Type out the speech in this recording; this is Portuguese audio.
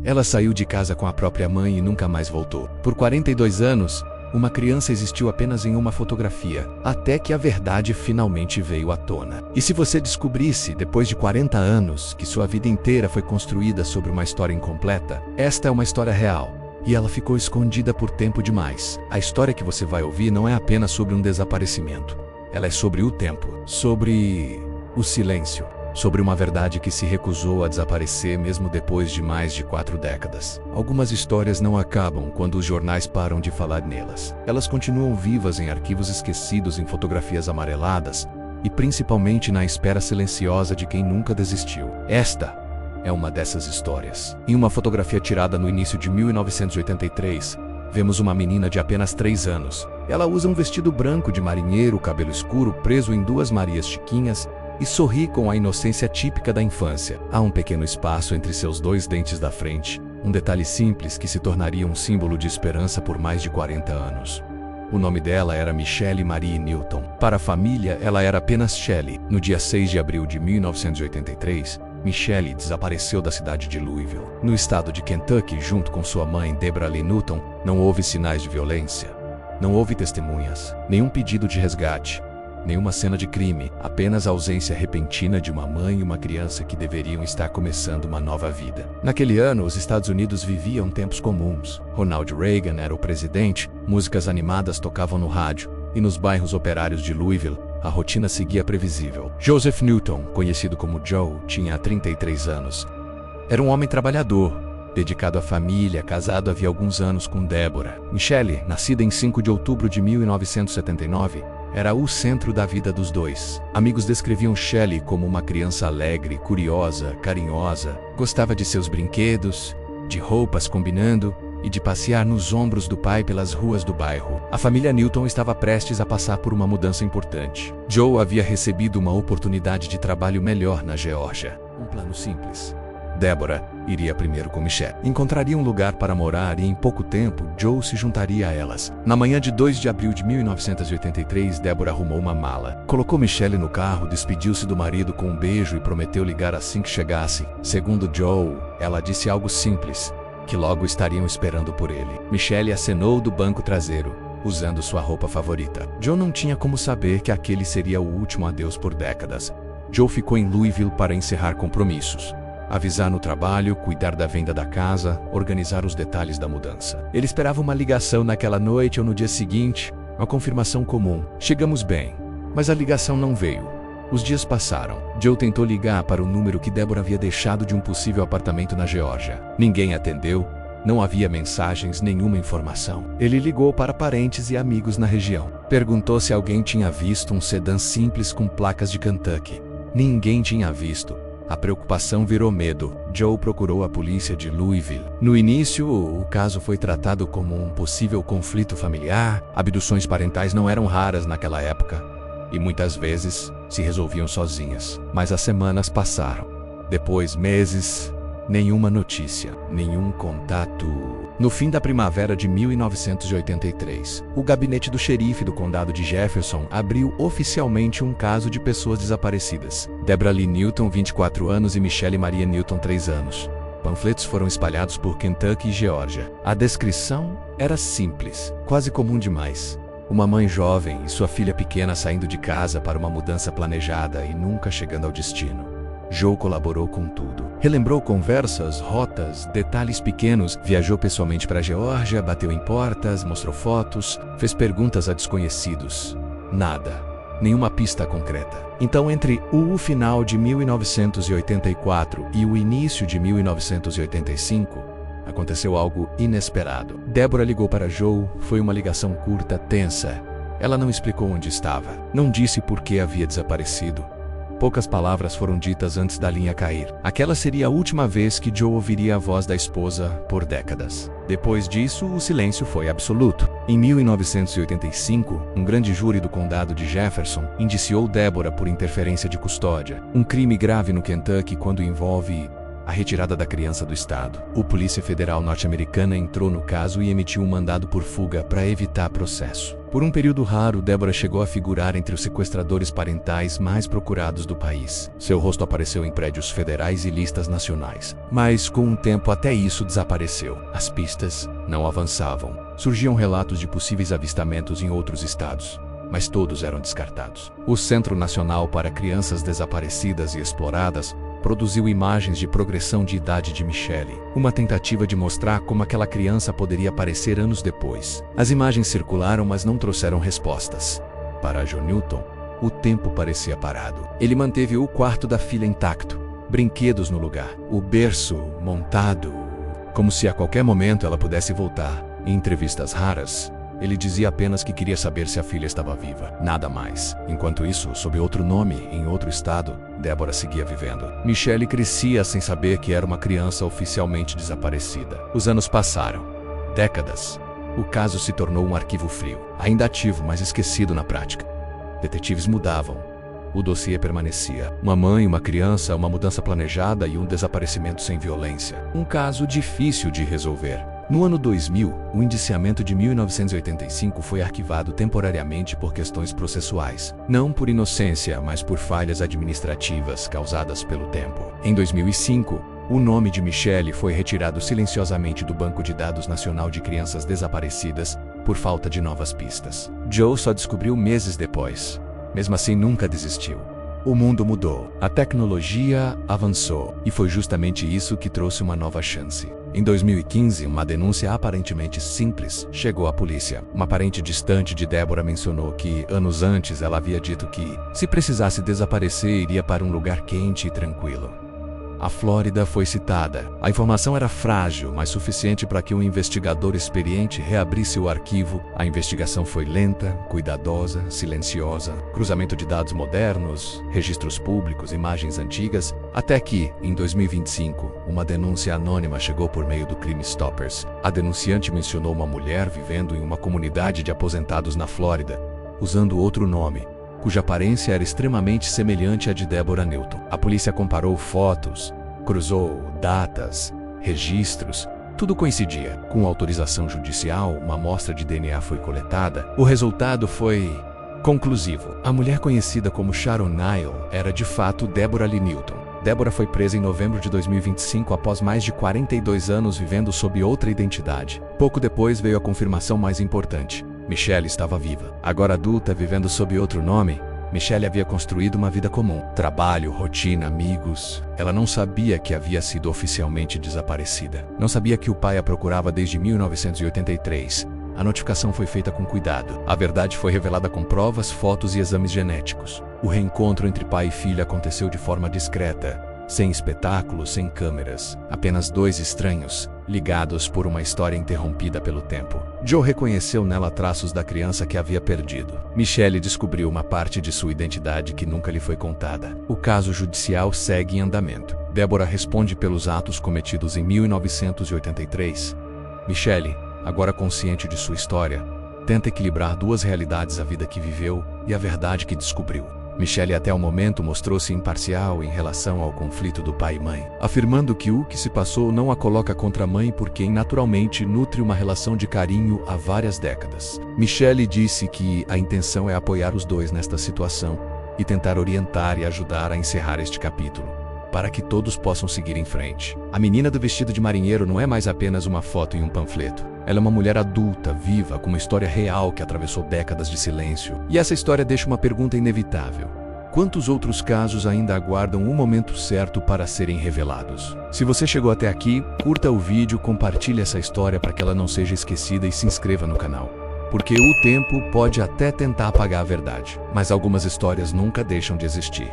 Ela saiu de casa com a própria mãe e nunca mais voltou. Por 42 anos, uma criança existiu apenas em uma fotografia, até que a verdade finalmente veio à tona. E se você descobrisse, depois de 40 anos, que sua vida inteira foi construída sobre uma história incompleta, esta é uma história real. E ela ficou escondida por tempo demais. A história que você vai ouvir não é apenas sobre um desaparecimento. Ela é sobre o tempo, sobre o silêncio, sobre uma verdade que se recusou a desaparecer mesmo depois de mais de 4 décadas. Algumas histórias não acabam quando os jornais param de falar nelas. Elas continuam vivas em arquivos esquecidos, em fotografias amareladas e principalmente na espera silenciosa de quem nunca desistiu. Esta é uma dessas histórias. Em uma fotografia tirada no início de 1983, vemos uma menina de apenas 3 anos. Ela usa um vestido branco de marinheiro, cabelo escuro preso em 2 Marias chiquinhas e sorri com a inocência típica da infância. Há um pequeno espaço entre seus 2 dentes da frente, um detalhe simples que se tornaria um símbolo de esperança por mais de 40 anos. O nome dela era Michelle Marie Newton. Para a família, ela era apenas Shelley. No dia 6 de abril de 1983, Michelle desapareceu da cidade de Louisville, no estado de Kentucky, junto com sua mãe, Deborah Lee Newton. Não houve sinais de violência. Não houve testemunhas, nenhum pedido de resgate, nenhuma cena de crime, apenas a ausência repentina de uma mãe e uma criança que deveriam estar começando uma nova vida. Naquele ano, os Estados Unidos viviam tempos comuns. Ronald Reagan era o presidente, músicas animadas tocavam no rádio, e nos bairros operários de Louisville, a rotina seguia previsível. Joseph Newton, conhecido como Joe, tinha 33 anos. Era um homem trabalhador, dedicado à família, casado havia alguns anos com Deborah. Michelle, nascida em 5 de outubro de 1979, era o centro da vida dos dois. Amigos descreviam Shelley como uma criança alegre, curiosa, carinhosa. Gostava de seus brinquedos, de roupas combinando e de passear nos ombros do pai pelas ruas do bairro. A família Newton estava prestes a passar por uma mudança importante. Joe havia recebido uma oportunidade de trabalho melhor na Geórgia. Um plano simples. Deborah iria primeiro com Michelle. Encontraria um lugar para morar e em pouco tempo, Joe se juntaria a elas. Na manhã de 2 de abril de 1983, Deborah arrumou uma mala. Colocou Michelle no carro, despediu-se do marido com um beijo e prometeu ligar assim que chegasse. Segundo Joe, ela disse algo simples, que logo estariam esperando por ele. Michelle acenou do banco traseiro, usando sua roupa favorita. Joe não tinha como saber que aquele seria o último adeus por décadas. Joe ficou em Louisville para encerrar compromissos. Avisar no trabalho, cuidar da venda da casa, organizar os detalhes da mudança. Ele esperava uma ligação naquela noite ou no dia seguinte, uma confirmação comum. Chegamos bem, mas a ligação não veio. Os dias passaram. Joe tentou ligar para o número que Deborah havia deixado de um possível apartamento na Geórgia. Ninguém atendeu, não havia mensagens, nenhuma informação. Ele ligou para parentes e amigos na região. Perguntou se alguém tinha visto um sedã simples com placas de Kentucky. Ninguém tinha visto. A preocupação virou medo. Joe procurou a polícia de Louisville. No início, o caso foi tratado como um possível conflito familiar. Abduções parentais não eram raras naquela época, e muitas vezes se resolviam sozinhas. Mas as semanas passaram. Depois, meses, nenhuma notícia, nenhum contato. No fim da primavera de 1983, o gabinete do xerife do condado de Jefferson abriu oficialmente um caso de pessoas desaparecidas. Deborah Lee Newton, 24 anos, e Michelle Maria Newton, 3 anos. Panfletos foram espalhados por Kentucky e Geórgia. A descrição era simples, quase comum demais. Uma mãe jovem e sua filha pequena saindo de casa para uma mudança planejada e nunca chegando ao destino. Joe colaborou com tudo. Relembrou conversas, rotas, detalhes pequenos. Viajou pessoalmente para a Geórgia, bateu em portas, mostrou fotos, fez perguntas a desconhecidos. Nada. Nenhuma pista concreta. Então, entre o final de 1984 e o início de 1985, aconteceu algo inesperado. Deborah ligou para Joe. Foi uma ligação curta, tensa. Ela não explicou onde estava. Não disse por que havia desaparecido. Poucas palavras foram ditas antes da linha cair. Aquela seria a última vez que Joe ouviria a voz da esposa por décadas. Depois disso, o silêncio foi absoluto. Em 1985, um grande júri do condado de Jefferson indiciou Deborah por interferência de custódia, um crime grave no Kentucky quando envolve a retirada da criança do estado. A Polícia Federal norte-americana entrou no caso e emitiu um mandado por fuga para evitar processo. Por um período raro, Deborah chegou a figurar entre os sequestradores parentais mais procurados do país. Seu rosto apareceu em prédios federais e listas nacionais. Mas, com o tempo, até isso desapareceu. As pistas não avançavam. Surgiam relatos de possíveis avistamentos em outros estados, mas todos eram descartados. O Centro Nacional para Crianças Desaparecidas e Exploradas produziu imagens de progressão de idade de Michelle, uma tentativa de mostrar como aquela criança poderia aparecer anos depois. As imagens circularam, mas não trouxeram respostas. Para Joe Newton, o tempo parecia parado. Ele manteve o quarto da filha intacto, brinquedos no lugar, o berço montado, como se a qualquer momento ela pudesse voltar. Em entrevistas raras, ele dizia apenas que queria saber se a filha estava viva, nada mais. Enquanto isso, sob outro nome, em outro estado, Deborah seguia vivendo. Michelle crescia sem saber que era uma criança oficialmente desaparecida. Os anos passaram. Décadas. O caso se tornou um arquivo frio, ainda ativo, mas esquecido na prática. Detetives mudavam. O dossiê permanecia. Uma mãe, uma criança, uma mudança planejada e um desaparecimento sem violência. Um caso difícil de resolver. No ano 2000, o indiciamento de 1985 foi arquivado temporariamente por questões processuais. Não por inocência, mas por falhas administrativas causadas pelo tempo. Em 2005, o nome de Michelle foi retirado silenciosamente do Banco de Dados Nacional de Crianças Desaparecidas por falta de novas pistas. Joe só descobriu meses depois. Mesmo assim, nunca desistiu. O mundo mudou, a tecnologia avançou, e foi justamente isso que trouxe uma nova chance. Em 2015, uma denúncia aparentemente simples chegou à polícia. Uma parente distante de Deborah mencionou que, anos antes, ela havia dito que, se precisasse desaparecer, iria para um lugar quente e tranquilo. A Flórida foi citada. A informação era frágil, mas suficiente para que um investigador experiente reabrisse o arquivo. A investigação foi lenta, cuidadosa, silenciosa, cruzamento de dados modernos, registros públicos, imagens antigas, até que, em 2025, uma denúncia anônima chegou por meio do Crime Stoppers. A denunciante mencionou uma mulher vivendo em uma comunidade de aposentados na Flórida, usando outro nome, cuja aparência era extremamente semelhante à de Deborah Newton. A polícia comparou fotos, cruzou datas, registros, tudo coincidia. Com autorização judicial, uma amostra de DNA foi coletada. O resultado foi conclusivo. A mulher conhecida como Sharon Nile era de fato Deborah Lee Newton. Deborah foi presa em novembro de 2025 após mais de 42 anos vivendo sob outra identidade. Pouco depois veio a confirmação mais importante. Michelle estava viva. Agora adulta, vivendo sob outro nome, Michelle havia construído uma vida comum. Trabalho, rotina, amigos. Ela não sabia que havia sido oficialmente desaparecida. Não sabia que o pai a procurava desde 1983. A notificação foi feita com cuidado. A verdade foi revelada com provas, fotos e exames genéticos. O reencontro entre pai e filha aconteceu de forma discreta, sem espetáculos, sem câmeras. Apenas dois estranhos, ligados por uma história interrompida pelo tempo. Joe reconheceu nela traços da criança que havia perdido. Michelle descobriu uma parte de sua identidade que nunca lhe foi contada. O caso judicial segue em andamento. Deborah responde pelos atos cometidos em 1983. Michelle, agora consciente de sua história, tenta equilibrar duas realidades: a vida que viveu e a verdade que descobriu. Michelle até o momento mostrou-se imparcial em relação ao conflito do pai e mãe, afirmando que o que se passou não a coloca contra a mãe por quem naturalmente nutre uma relação de carinho há várias décadas. Michelle disse que a intenção é apoiar os dois nesta situação e tentar orientar e ajudar a encerrar este capítulo, para que todos possam seguir em frente. A menina do vestido de marinheiro não é mais apenas uma foto em um panfleto. Ela é uma mulher adulta, viva, com uma história real que atravessou décadas de silêncio. E essa história deixa uma pergunta inevitável: quantos outros casos ainda aguardam o momento certo para serem revelados? Se você chegou até aqui, curta o vídeo, compartilhe essa história para que ela não seja esquecida e se inscreva no canal. Porque o tempo pode até tentar apagar a verdade, mas algumas histórias nunca deixam de existir.